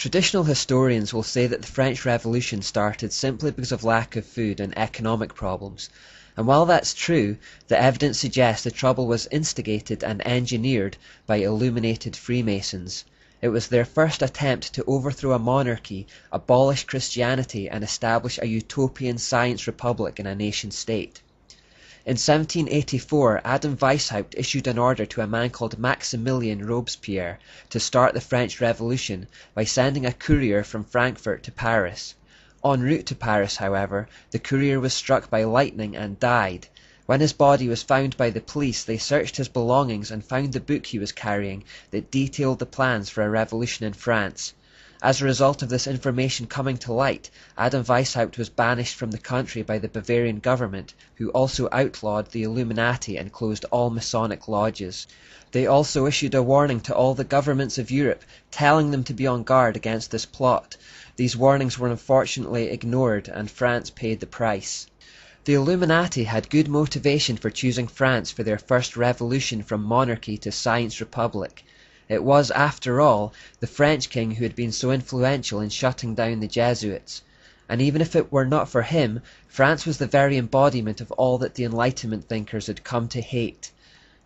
Traditional historians will say that the French Revolution started simply because of lack of food and economic problems, and while that's true, the evidence suggests the trouble was instigated and engineered by illuminated Freemasons. It was their first attempt to overthrow a monarchy, abolish Christianity, and establish a utopian science republic in a nation-state. In 1784, Adam Weishaupt issued an order to a man called Maximilien Robespierre to start the French Revolution by sending a courier from Frankfurt to Paris. En route to Paris, however, the courier was struck by lightning and died. When his body was found by the police, they searched his belongings and found the book he was carrying that detailed the plans for a revolution in France. As a result of this information coming to light, Adam Weishaupt was banished from the country by the Bavarian government, who also outlawed the Illuminati and closed all Masonic lodges. They also issued a warning to all the governments of Europe, telling them to be on guard against this plot. These warnings were unfortunately ignored, and France paid the price. The Illuminati had good motivation for choosing France for their first revolution from monarchy to science republic. It was, after all, the French king who had been so influential in shutting down the Jesuits. And even if it were not for him, France was the very embodiment of all that the Enlightenment thinkers had come to hate.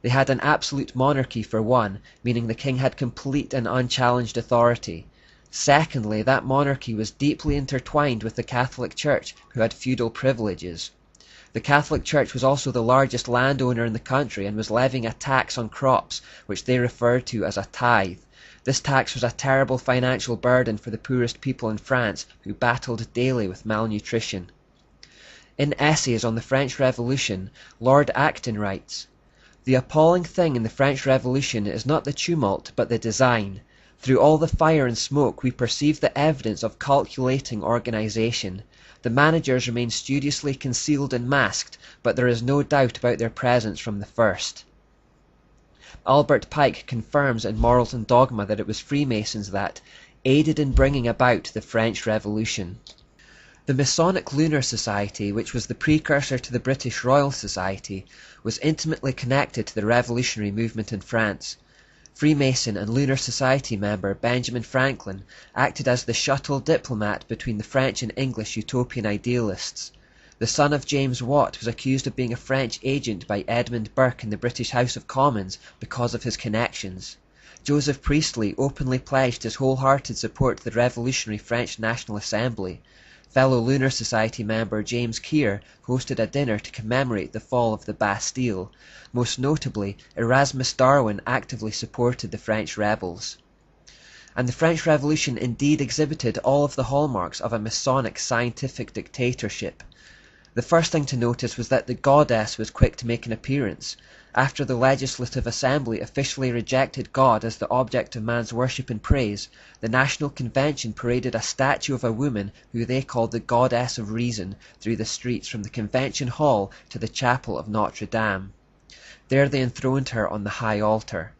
They had an absolute monarchy for one, meaning the king had complete and unchallenged authority. Secondly, that monarchy was deeply intertwined with the Catholic Church, who had feudal privileges. The Catholic Church was also the largest landowner in the country and was levying a tax on crops, which they referred to as a tithe. This tax was a terrible financial burden for the poorest people in France, who battled daily with malnutrition. In Essays on the French Revolution, Lord Acton writes, "The appalling thing in the French Revolution is not the tumult, but the design. Through all the fire and smoke we perceive the evidence of calculating organization. The managers remain studiously concealed and masked, but there is no doubt about their presence from the first." Albert Pike confirms in Morals and Dogma that it was Freemasons that aided in bringing about the French Revolution. The Masonic Lunar Society, which was the precursor to the British Royal Society, was intimately connected to the revolutionary movement in France. Freemason and Lunar Society member Benjamin Franklin acted as the shuttle diplomat between the French and English utopian idealists. The son of James Watt was accused of being a French agent by Edmund Burke in the British House of Commons because of his connections. Joseph Priestley openly pledged his wholehearted support to the revolutionary French National Assembly. Fellow Lunar Society member James Keir hosted a dinner to commemorate the fall of the Bastille. Most notably, Erasmus Darwin actively supported the French rebels. And the French Revolution indeed exhibited all of the hallmarks of a Masonic scientific dictatorship. The first thing to notice was that the goddess was quick to make an appearance. After the Legislative Assembly officially rejected God as the object of man's worship and praise, the National Convention paraded a statue of a woman who they called the Goddess of Reason through the streets from the Convention Hall to the Chapel of Notre Dame. There they enthroned her on the high altar.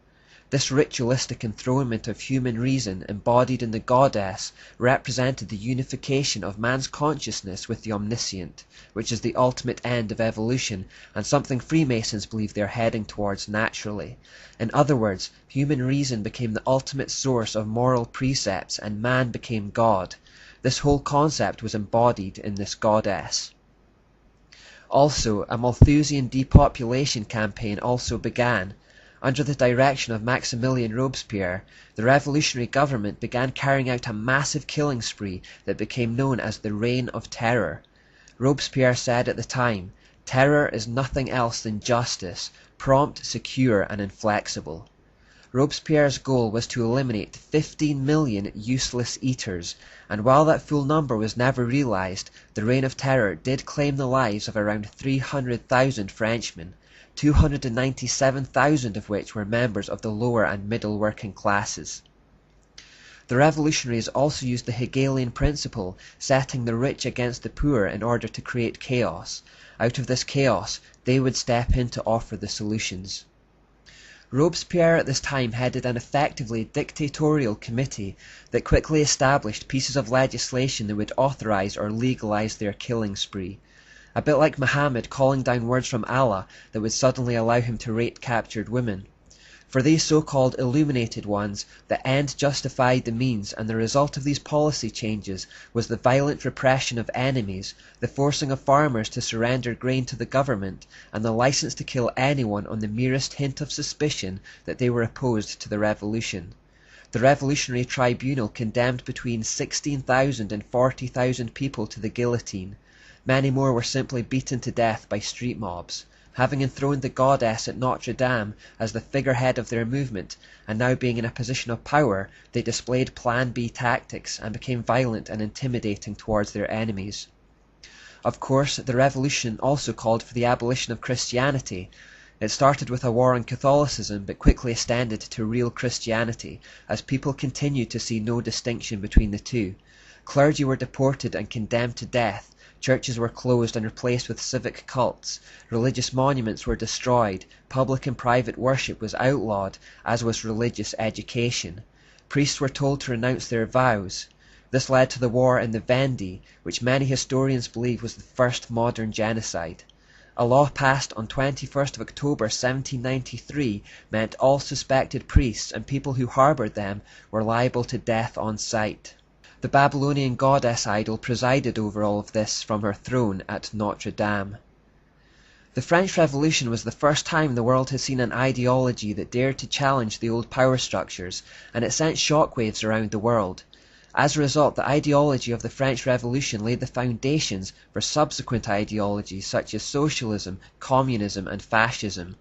This ritualistic enthronement of human reason embodied in the goddess represented the unification of man's consciousness with the omniscient, which is the ultimate end of evolution and something Freemasons believe they are heading towards naturally. In other words, human reason became the ultimate source of moral precepts and man became God. This whole concept was embodied in this goddess. Also, a Malthusian depopulation campaign also began. Under the direction of Maximilien Robespierre, the revolutionary government began carrying out a massive killing spree that became known as the Reign of Terror. Robespierre said at the time, "Terror is nothing else than justice, prompt, secure, and inflexible." Robespierre's goal was to eliminate 15 million useless eaters, and while that full number was never realized, the Reign of Terror did claim the lives of around 300,000 Frenchmen. 297,000 of which were members of the lower and middle working classes. The revolutionaries also used the Hegelian principle, setting the rich against the poor in order to create chaos. Out of this chaos, they would step in to offer the solutions. Robespierre at this time headed an effectively dictatorial committee that quickly established pieces of legislation that would authorize or legalize their killing spree. A bit like Muhammad calling down words from Allah that would suddenly allow him to rape captured women. For these so-called illuminated ones, the end justified the means, and the result of these policy changes was the violent repression of enemies, the forcing of farmers to surrender grain to the government, and the license to kill anyone on the merest hint of suspicion that they were opposed to the revolution. The Revolutionary Tribunal condemned between 16,000 and 40,000 people to the guillotine. Many more were simply beaten to death by street mobs. Having enthroned the goddess at Notre Dame as the figurehead of their movement, and now being in a position of power, they displayed Plan B tactics and became violent and intimidating towards their enemies. Of course, the revolution also called for the abolition of Christianity. It started with a war on Catholicism, but quickly extended to real Christianity, as people continued to see no distinction between the two. Clergy were deported and condemned to death. Churches were closed and replaced with civic cults. Religious monuments were destroyed. Public and private worship was outlawed, as was religious education. Priests were told to renounce their vows. This led to the war in the Vendée, which many historians believe was the first modern genocide. A law passed on 21st of October 1793 meant all suspected priests and people who harboured them were liable to death on sight. The Babylonian goddess idol presided over all of this from her throne at Notre Dame. The French Revolution was the first time the world had seen an ideology that dared to challenge the old power structures, and it sent shockwaves around the world. As a result, the ideology of the French Revolution laid the foundations for subsequent ideologies such as socialism, communism, and fascism.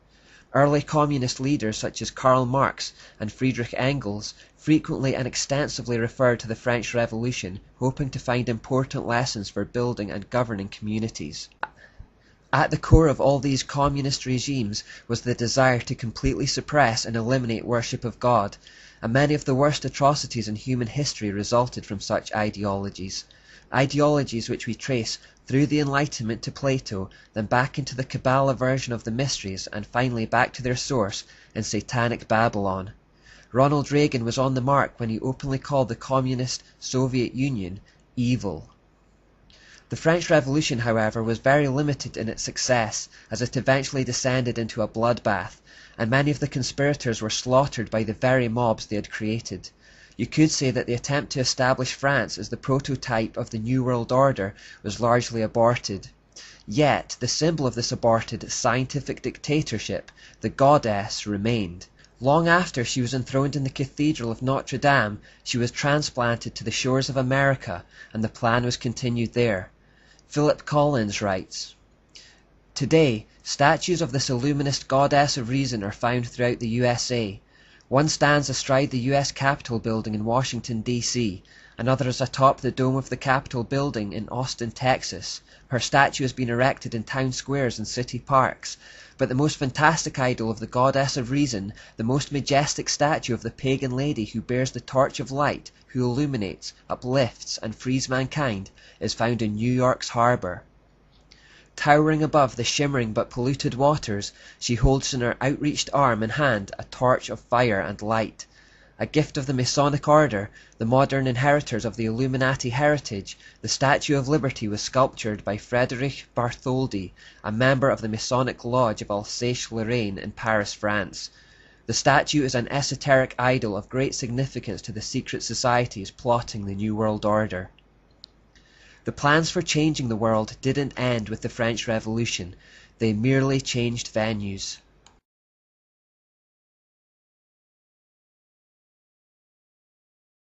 Early communist leaders such as Karl Marx and Friedrich Engels frequently and extensively referred to the French Revolution, hoping to find important lessons for building and governing communities. At the core of all these communist regimes was the desire to completely suppress and eliminate worship of God, and many of the worst atrocities in human history resulted from such ideologies. Ideologies which we trace through the Enlightenment to Plato, then back into the Kabbalah version of the Mysteries, and finally back to their source in Satanic Babylon. Ronald Reagan was on the mark when he openly called the communist Soviet Union evil. The French Revolution, however, was very limited in its success, as it eventually descended into a bloodbath, and many of the conspirators were slaughtered by the very mobs they had created. You could say that the attempt to establish France as the prototype of the New World Order was largely aborted. Yet, the symbol of this aborted scientific dictatorship, the goddess, remained. Long after she was enthroned in the Cathedral of Notre Dame, she was transplanted to the shores of America, and the plan was continued there. Philip Collins writes, "Today, statues of this illuminist goddess of reason are found throughout the USA. One stands astride the U.S. Capitol building in Washington, D.C. Another is atop the dome of the Capitol building in Austin, Texas. Her statue has been erected in town squares and city parks. But the most fantastic idol of the goddess of reason, the most majestic statue of the pagan lady who bears the torch of light, who illuminates, uplifts, and frees mankind, is found in New York's harbor. Towering above the shimmering but polluted waters, she holds in her outreached arm and hand a torch of fire and light. A gift of the Masonic Order, the modern inheritors of the Illuminati heritage, the Statue of Liberty was sculptured by Frédéric Bartholdi, a member of the Masonic Lodge of Alsace-Lorraine in Paris, France. The statue is an esoteric idol of great significance to the secret societies plotting the New World Order. The plans for changing the world didn't end with the French Revolution. They merely changed venues.